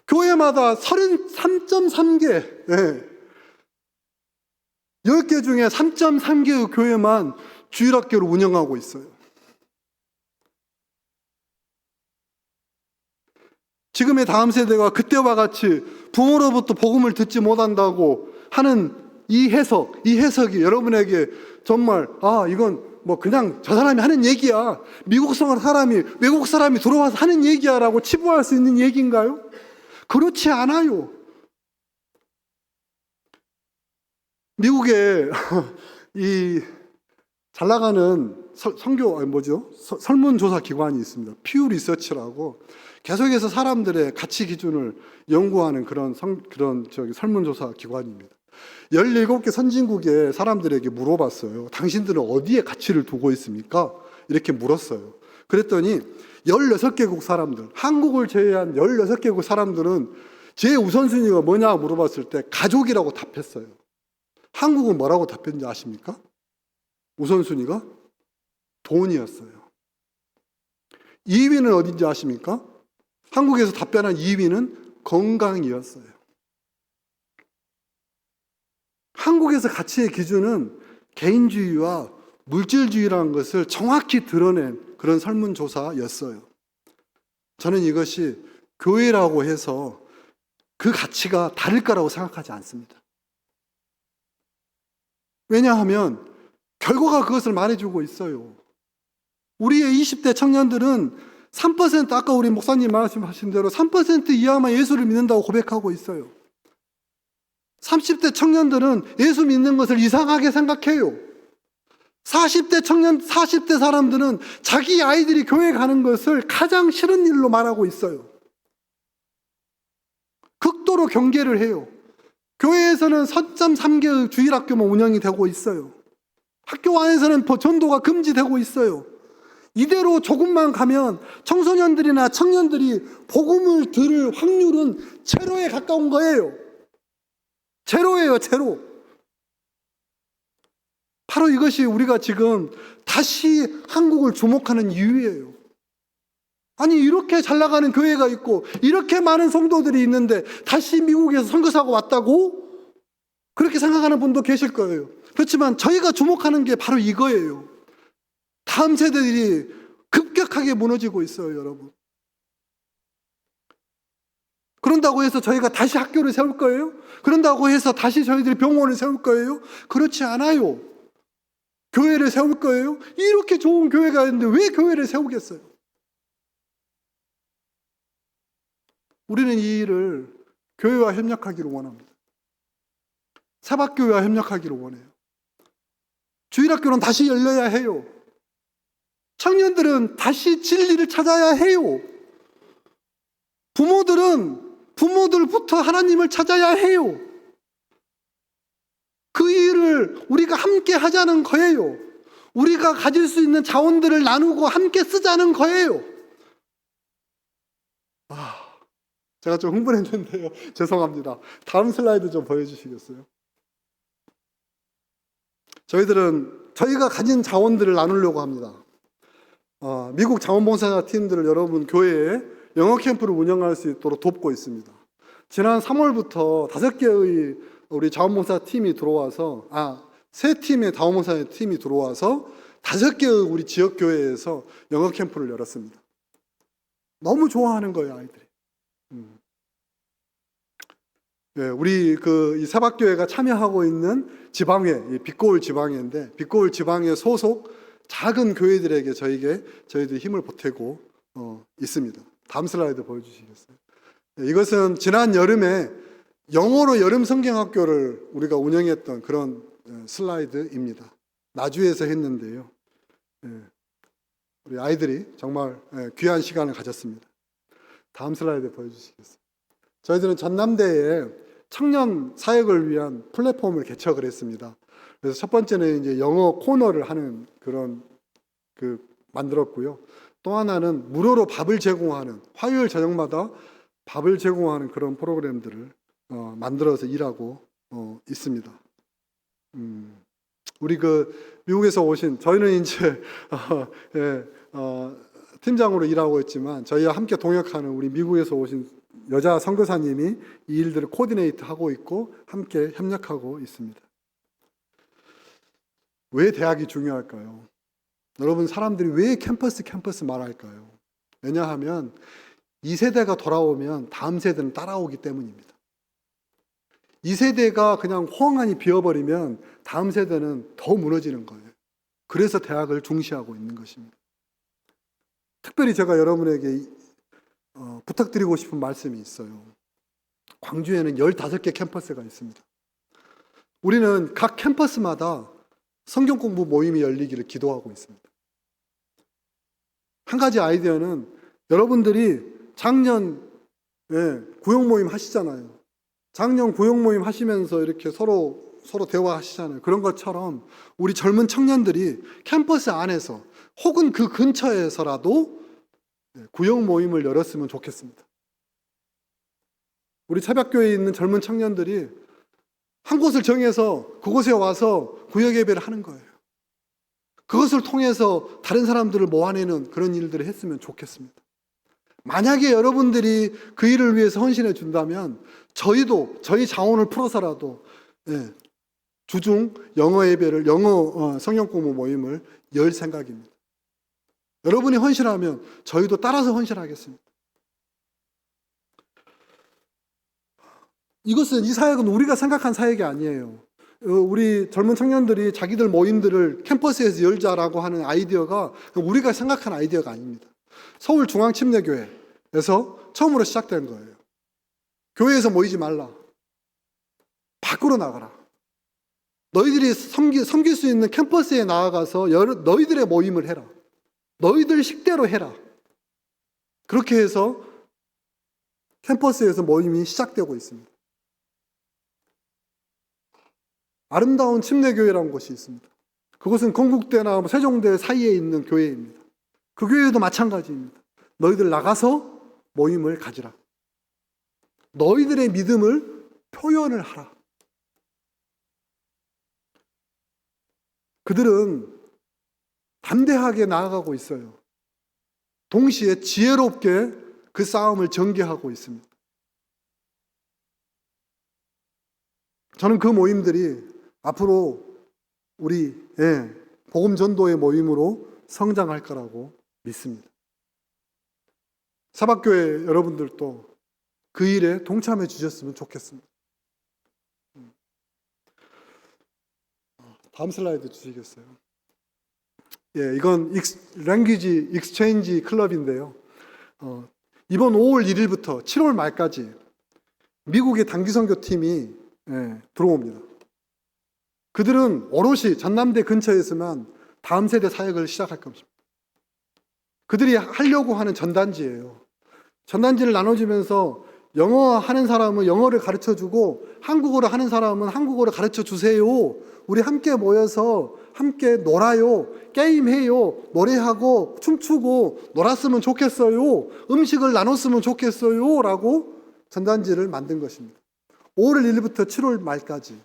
S2: 교회마다 33.3개, 10개 중에 3.3개의 교회만 주일학교를 운영하고 있어요. 지금의 다음 세대가 그때와 같이 부모로부터 복음을 듣지 못한다고 하는 이 해석이 여러분에게 정말 이건 뭐 그냥 저 사람이 하는 얘기야. 외국 사람이 들어와서 하는 얘기야 라고 치부할 수 있는 얘기인가요? 그렇지 않아요. 미국에 이 잘 나가는 설문조사 기관이 있습니다. 퓨 리서치라고 계속해서 사람들의 가치 기준을 연구하는 그런 설문조사 기관입니다. 17개 선진국의 사람들에게 물어봤어요. 당신들은 어디에 가치를 두고 있습니까? 이렇게 물었어요. 그랬더니 16개국 사람들, 한국을 제외한 16개국 사람들은 제 우선순위가 뭐냐 물어봤을 때 가족이라고 답했어요. 한국은 뭐라고 답했는지 아십니까? 우선순위가 돈이었어요. 2위는 어딘지 아십니까? 한국에서 답변한 2위는 건강이었어요. 한국에서 가치의 기준은 개인주의와 물질주의라는 것을 정확히 드러낸 그런 설문조사였어요. 저는 이것이 교회라고 해서 그 가치가 다를 거라고 생각하지 않습니다. 왜냐하면 결과가 그것을 말해주고 있어요. 우리의 20대 청년들은 3% 아까 우리 목사님 말씀하신 대로 3% 이하만 예수를 믿는다고 고백하고 있어요. 30대 청년들은 예수 믿는 것을 이상하게 생각해요. 40대 사람들은 자기 아이들이 교회 가는 것을 가장 싫은 일로 말하고 있어요. 극도로 경계를 해요. 교회에서는 4.3개의 주일학교만 운영이 되고 있어요. 학교 안에서는 전도가 금지되고 있어요. 이대로 조금만 가면 청소년들이나 청년들이 복음을 들을 확률은 제로에 가까운 거예요. 제로예요, 제로. 바로 이것이 우리가 지금 다시 한국을 주목하는 이유예요. 아니, 이렇게 잘 나가는 교회가 있고 이렇게 많은 성도들이 있는데 다시 미국에서 선교사가 왔다고? 그렇게 생각하는 분도 계실 거예요. 그렇지만 저희가 주목하는 게 바로 이거예요. 다음 세대들이 급격하게 무너지고 있어요, 여러분. 그런다고 해서 저희가 다시 학교를 세울 거예요? 그런다고 해서 다시 저희들이 병원을 세울 거예요? 그렇지 않아요. 교회를 세울 거예요? 이렇게 좋은 교회가 있는데 왜 교회를 세우겠어요? 우리는 이 일을 교회와 협력하기를 원합니다. 사박교회와 협력하기를 원해요. 주일학교는 다시 열려야 해요. 청년들은 다시 진리를 찾아야 해요. 부모들부터 하나님을 찾아야 해요. 그 일을 우리가 함께 하자는 거예요. 우리가 가질 수 있는 자원들을 나누고 함께 쓰자는 거예요. 제가 좀 흥분했는데요. 죄송합니다. 다음 슬라이드 좀 보여주시겠어요? 저희가 가진 자원들을 나누려고 합니다. 미국 자원봉사자 팀들을 여러분 교회에 영어 캠프를 운영할 수 있도록 돕고 있습니다. 지난 3월부터 5개의 우리 자원봉사 팀이 들어와서, 3팀의 자원봉사 팀이 들어와서 5개의 우리 지역 교회에서 영어 캠프를 열었습니다. 너무 좋아하는 거예요, 아이들이. 우리 이 사박교회가 참여하고 있는 지방회, 빛고울 지방회인데, 빛고울 지방회 소속 작은 교회들에게 저희들이 힘을 보태고 있습니다. 다음 슬라이드 보여주시겠어요? 이것은 지난 여름에 영어로 여름 성경학교를 우리가 운영했던 그런 슬라이드입니다. 나주에서 했는데요. 우리 아이들이 정말 귀한 시간을 가졌습니다. 다음 슬라이드 보여주시겠어요? 저희들은 전남대에 청년 사역을 위한 플랫폼을 개척을 했습니다. 그래서 첫 번째는 이제 영어 코너를 하는 그런 만들었고요. 또 하나는 무료로 밥을 제공하는, 화요일 저녁마다 밥을 제공하는 그런 프로그램들을 만들어서 일하고 있습니다. 우리 미국에서 오신, 저희는 이제 팀장으로 일하고 있지만 저희와 함께 동역하는 우리 미국에서 오신 여자 선교사님이 이 일들을 코디네이트 하고 있고 함께 협력하고 있습니다. 왜 대학이 중요할까요? 여러분, 사람들이 왜 캠퍼스 말할까요? 왜냐하면 이 세대가 돌아오면 다음 세대는 따라오기 때문입니다. 이 세대가 그냥 호황하니 비어버리면 다음 세대는 더 무너지는 거예요. 그래서 대학을 중시하고 있는 것입니다. 특별히 제가 여러분에게 부탁드리고 싶은 말씀이 있어요. 광주에는 15개 캠퍼스가 있습니다. 우리는 각 캠퍼스마다 성경 공부 모임이 열리기를 기도하고 있습니다. 한 가지 아이디어는 여러분들이 작년 구역 모임 하시잖아요. 작년 구역 모임 하시면서 이렇게 서로 대화하시잖아요. 그런 것처럼 우리 젊은 청년들이 캠퍼스 안에서 혹은 그 근처에서라도 구역 모임을 열었으면 좋겠습니다. 우리 새벽교회에 있는 젊은 청년들이 한 곳을 정해서 그곳에 와서 구역 예배를 하는 거예요. 그것을 통해서 다른 사람들을 모아내는 그런 일들을 했으면 좋겠습니다. 만약에 여러분들이 그 일을 위해서 헌신해 준다면 저희도 저희 자원을 풀어서라도 주중 영어 예배를, 영어 성경 공부 모임을 열 생각입니다. 여러분이 헌신하면 저희도 따라서 헌신하겠습니다. 이 사역은 우리가 생각한 사역이 아니에요. 우리 젊은 청년들이 자기들 모임들을 캠퍼스에서 열자라고 하는 아이디어가 우리가 생각한 아이디어가 아닙니다. 서울중앙침례교회에서 처음으로 시작된 거예요. 교회에서 모이지 말라. 밖으로 나가라. 너희들이 섬길 수 있는 캠퍼스에 나아가서 너희들의 모임을 해라. 너희들 식대로 해라. 그렇게 해서 캠퍼스에서 모임이 시작되고 있습니다. 아름다운 침례교회라는 곳이 있습니다. 그것은 건국대나 세종대 사이에 있는 교회입니다. 그 교회도 마찬가지입니다. 너희들 나가서 모임을 가지라. 너희들의 믿음을 표현을 하라. 그들은 담대하게 나아가고 있어요. 동시에 지혜롭게 그 싸움을 전개하고 있습니다. 저는 그 모임들이 앞으로 우리 복음 전도의 모임으로 성장할 거라고 믿습니다. 사박교회 여러분들도 그 일에 동참해 주셨으면 좋겠습니다. 다음 슬라이드 주시겠어요? 이건 랭귀지 익스체인지 클럽인데요. 이번 5월 1일부터 7월 말까지 미국의 단기선교팀이 들어옵니다. 그들은 오롯이 전남대 근처에서만 다음 세대 사역을 시작할 겁니다. 그들이 하려고 하는 전단지예요. 전단지를 나눠주면서 영어 하는 사람은 영어를 가르쳐주고 한국어를 하는 사람은 한국어를 가르쳐주세요. 우리 함께 모여서 함께 놀아요. 게임해요. 노래하고 춤추고 놀았으면 좋겠어요. 음식을 나눴으면 좋겠어요. 라고 전단지를 만든 것입니다. 5월 1일부터 7월 말까지.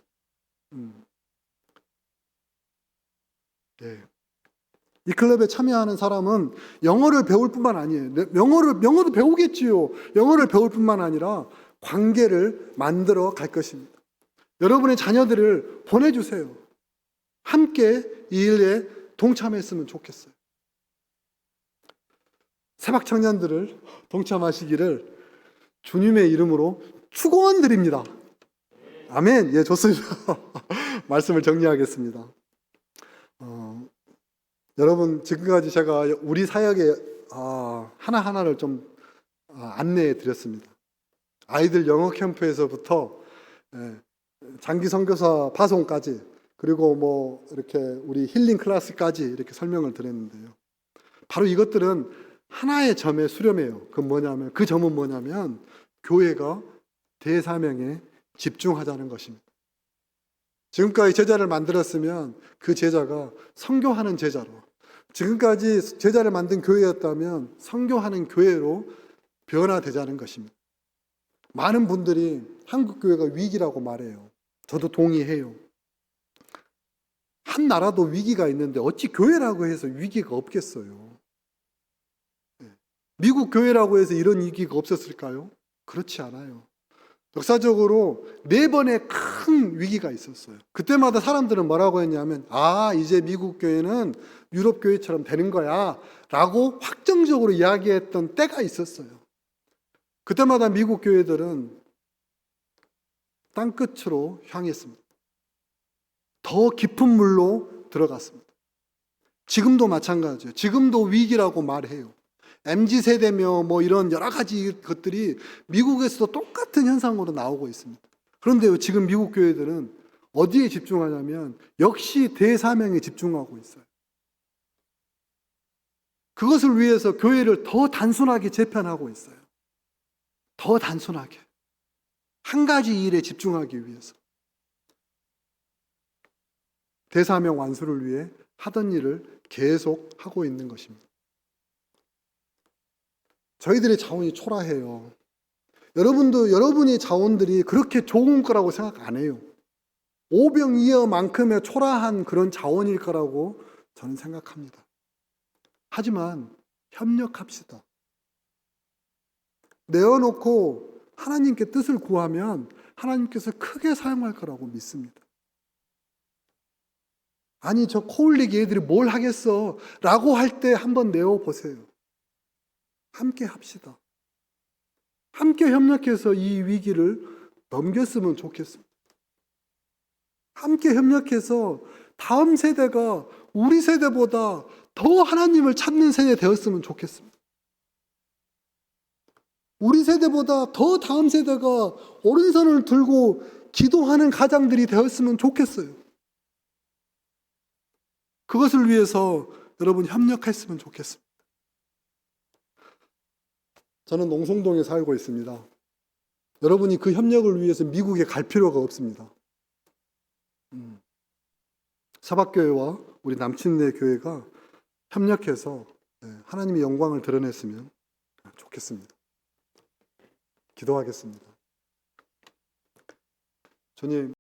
S2: 이 클럽에 참여하는 사람은 영어를 배울 뿐만 아니에요. 영어도 배우겠지요. 영어를 배울 뿐만 아니라 관계를 만들어 갈 것입니다. 여러분의 자녀들을 보내주세요. 함께 이 일에 동참했으면 좋겠어요. 세박 청년들을 동참하시기를 주님의 이름으로 축원드립니다. 아멘. 예, 좋습니다. 말씀을 정리하겠습니다. 여러분, 지금까지 제가 우리 사역에 하나하나를 좀 안내해 드렸습니다. 아이들 영어 캠프에서부터 장기 선교사 파송까지, 그리고 뭐 이렇게 우리 힐링 클래스까지 이렇게 설명을 드렸는데요. 바로 이것들은 하나의 점에 수렴해요. 그 점은 뭐냐면 교회가 대사명에 집중하자는 것입니다. 지금까지 제자를 만들었으면 그 제자가 선교하는 제자로, 지금까지 제자를 만든 교회였다면 선교하는 교회로 변화되자는 것입니다. 많은 분들이 한국 교회가 위기라고 말해요. 저도 동의해요. 한 나라도 위기가 있는데 어찌 교회라고 해서 위기가 없겠어요? 미국 교회라고 해서 이런 위기가 없었을까요? 그렇지 않아요. 역사적으로 4번의 큰 위기가 있었어요. 그때마다 사람들은 뭐라고 했냐면, 이제 미국 교회는 유럽 교회처럼 되는 거야 라고 확정적으로 이야기했던 때가 있었어요. 그때마다 미국 교회들은 땅끝으로 향했습니다. 더 깊은 물로 들어갔습니다. 지금도 마찬가지예요. 지금도 위기라고 말해요. MZ세대며 뭐 이런 여러 가지 것들이 미국에서도 똑같은 현상으로 나오고 있습니다. 그런데 지금 미국 교회들은 어디에 집중하냐면 역시 대사명에 집중하고 있어요. 그것을 위해서 교회를 더 단순하게 재편하고 있어요. 더 단순하게. 한 가지 일에 집중하기 위해서. 대사명 완수를 위해 하던 일을 계속 하고 있는 것입니다. 저희들의 자원이 초라해요. 여러분의 자원들이 그렇게 좋은 거라고 생각 안 해요. 오병이어만큼의 초라한 그런 자원일 거라고 저는 생각합니다. 하지만 협력합시다. 내어놓고 하나님께 뜻을 구하면 하나님께서 크게 사용할 거라고 믿습니다. 아니, 저 코울릭 얘들이 뭘 하겠어 라고 할 때 한번 내어보세요. 함께 합시다. 함께 협력해서 이 위기를 넘겼으면 좋겠습니다. 함께 협력해서 다음 세대가 우리 세대보다 더 하나님을 찾는 세대 되었으면 좋겠습니다. 우리 세대보다 더 다음 세대가 오른손을 들고 기도하는 가장들이 되었으면 좋겠어요. 그것을 위해서 여러분 협력했으면 좋겠습니다. 저는 농성동에 살고 있습니다. 여러분이 그 협력을 위해서 미국에 갈 필요가 없습니다. 사박교회와 우리 남친네 교회가 협력해서 하나님의 영광을 드러냈으면 좋겠습니다. 기도하겠습니다. 주님,